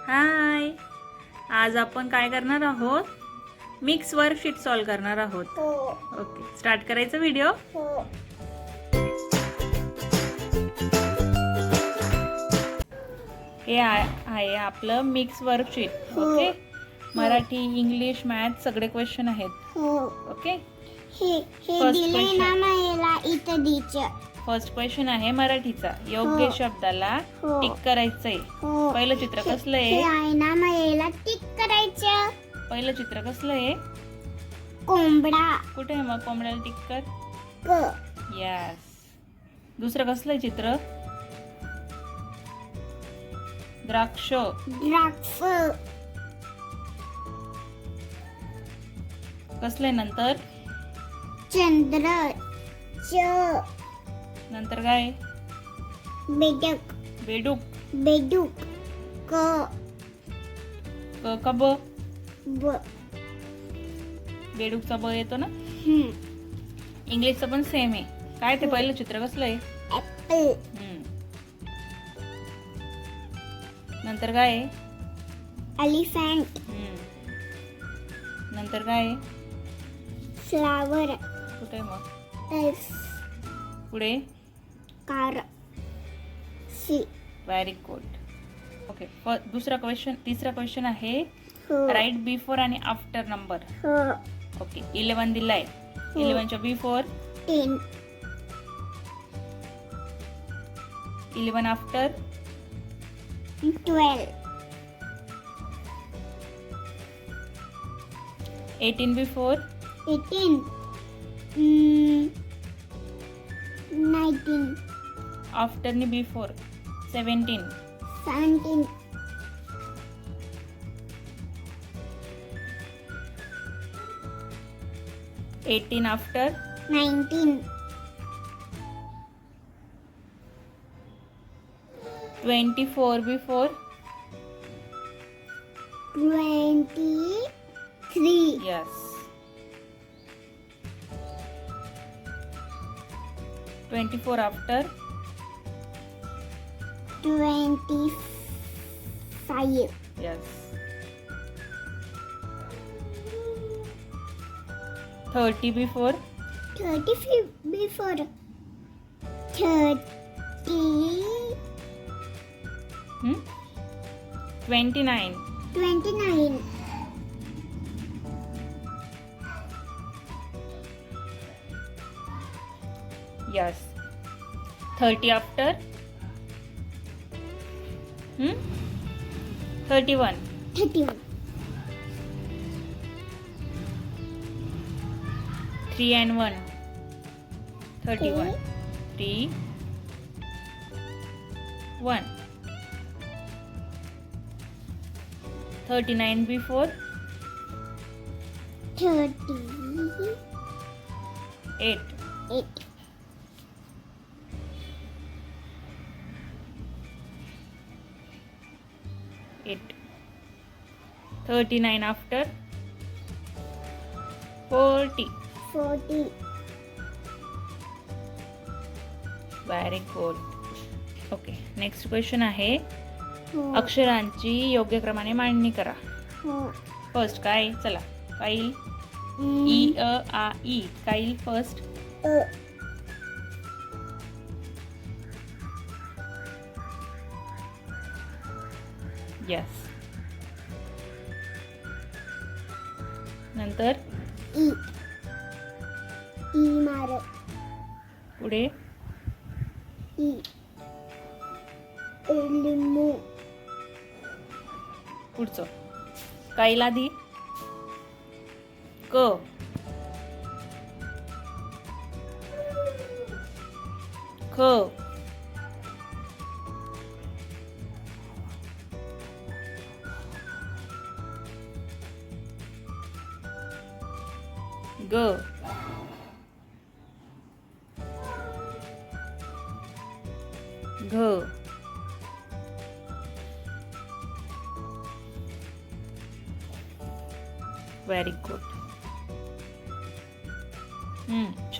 हाय. आज आपण काय करणार आहोत? मिक्स वर्कशीट सॉल्व करणार आहोत. हो ओके, स्टार्ट करायचा व्हिडिओ. हो हे आहे आपलं मिक्स वर्कशीट. हो. ओके, मराठी, इंग्लिश, मॅथ सगळे क्वेश्चन आहेत. हो ओके, हे First दिले question. ना मला इथं द्यायचं. फर्स्ट क्वेश्चन आहे मराठीचा. योग्य हो. शब्दाला हो. टिक करायचंय. हो पहिलं चित्र कसलं हे आहे? आहे ना मला टिक करायचं. पहिलं चित्र कसलं आहे? कोंबडा कुठे आहे मग कोंबड्याला टिक कर? क यस. दुसरं कसलं आहे चित्र? द्राक्ष. द्राक्ष कसलंय नंतर? चंद्र च नंतर काय? बेडक बेडूक. बेडूक क क ब. ब बेडूकचा ब येतो ना. हम्म इंग्लिशचं पण सेम आहे. काय ते पहिलं चित्र कसलं आहे? ऍपल नंतर काय आहे? एलिफंट नंतर काय आहे? फ्लावर कुठे मग? एल्फ पुढे? कार सी व्हेरी गुड. ओके, दुसरा क्वेश्चन, तिसरा क्वेश्चन आहे हो राईट बिफोर आणि आफ्टर नंबर. हो ओके, 11 दिलाय. 11च्या बिफोर, 10 11 आफ्टर, 12 18 बिफोर, 18 19 आफ्टर नि before, 17, 17 18 after, 19 24 before, 23 yes, 24 after, 25 yes, 30 before, 30 before 30 29, 29 yes, 30 after, 31, 31 3 and 1, 31, 3, 1, 39 before, 38 8, 39 after, 40. 40 very good. Okay, next question आहे हो अक्षरांची योग्य क्रमाने मांडणी करा. हो फर्स्ट काय? चला, काय येईल? ई अ आ ई. काय येईल फर्स्ट? अ यस. नंतर ई ई मार पुढे ई लिंबू पुढचं काय येईल आधी? क. ख. ग. घ. Very good. छ.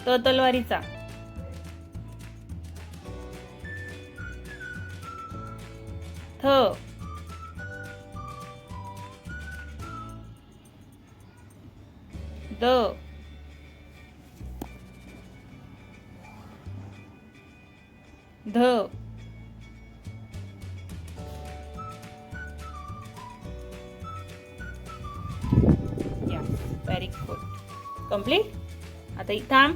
त तलवारीचा. थ. द. ध. Very good. कम्प्लीट. आता इथं थांब.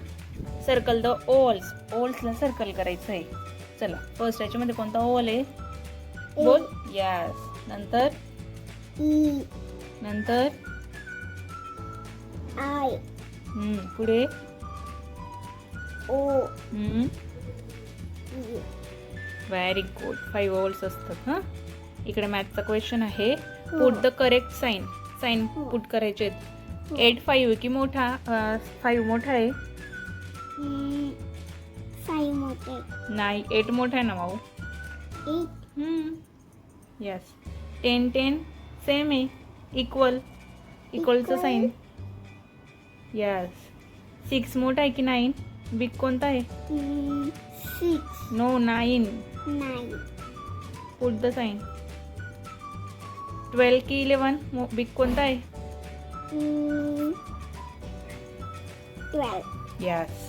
Circle the owls. ओल्सला सर्कल करायचं आहे. चला फर्स्ट याच्यामध्ये कोणता ओल आहे बोल. यस. नंतर ई नंतर आय पुढे O E. Very good. 5 vowels असतात. हां इकडे मॅथचा क्वेश्चन आहे. Put the correct sign. Sign put करायचे आहेत. 8 5 की मोठा 5 मोठा आहे 5 मोठे. नाही 8 मोठा आहे ना भाऊ. 8 यस. 10 10 सेम आहे. इक्वलचं साईन. यस. 6 मोठा आहे की 9. बिग कोणता आहे. 6 नो 9. 9 put the sine. 12 की 11 बिग कोणता आहे. 12 यस.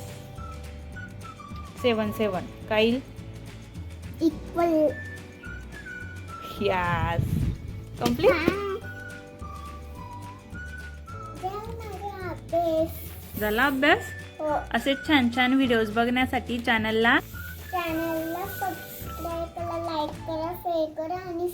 7 7 काईल. इक्वल. यस. कम्प्लीट. झाला अभ्यास. हो. असे छान छान व्हिडिओज बघण्यासाठी चॅनलला चॅनलला सबस्क्राईब करा, लाईक करा, शेअर करा आणि